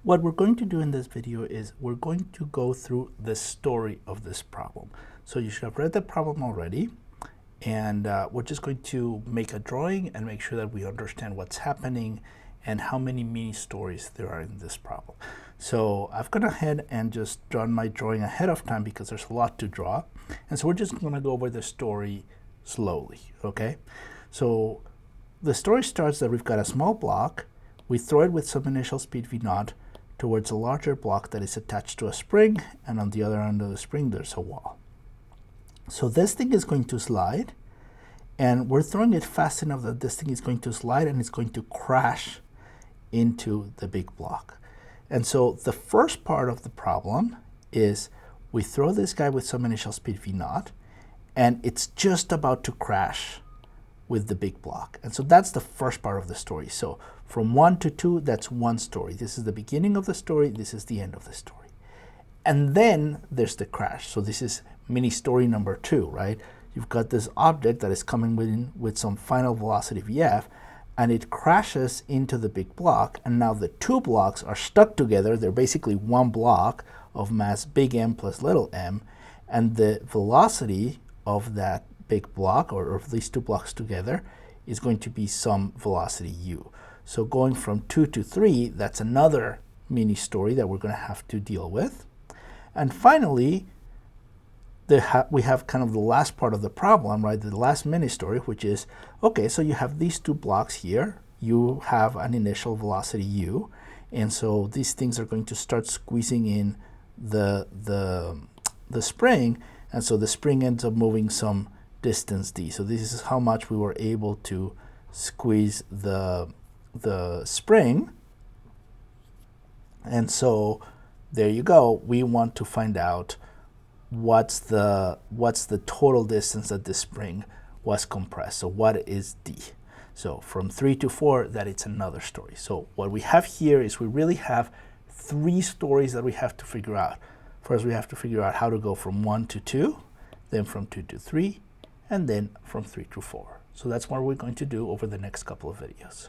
What we're going to do in this video is we're going to go through the story of this problem. So you should have read the problem already, and we're just going to make a drawing and make sure that we understand what's happening and how many mini stories there are in this problem. So I've gone ahead and just drawn my drawing ahead of time because there's a lot to draw. And so we're just going to go over the story slowly, okay? So the story starts that we've got a small block. We throw it with some initial speed v0 towards a larger block that is attached to a spring, and on the other end of the spring there's a wall. So this thing is going to slide, and we're throwing it fast enough that this thing is going to slide and it's going to crash into the big block. And so the first part of the problem is we throw this guy with some initial speed v0, and it's just about to crash with the big block. And so that's the first part of the story. So from 1 to 2, that's one story. This is the beginning of the story. This is the end of the story. And then there's the crash. So this is mini story number 2, right? You've got this object that is coming with some final velocity vf, and it crashes into the big block. And now the two blocks are stuck together. They're basically one block of mass big M plus little m. And the velocity of that big block, or of these two blocks together, is going to be some velocity u. So going from 2 to 3, that's another mini story that we're going to have to deal with. And finally, we have kind of the last part of the problem, right? The last mini story, which is, okay, so you have these two blocks here. You have an initial velocity u, and so these things are going to start squeezing in the spring, and so the spring ends up moving some distance d. So this is how much we were able to squeeze the spring. And so there you go. We want to find out what's the total distance that the spring was compressed. So what is d? So from 3 to 4, that it's another story. So what we have here is we really have 3 stories that we have to figure out. First, we have to figure out how to go from 1 to 2, then from 2 to 3, and then from 3 to 4. So that's what we're going to do over the next couple of videos.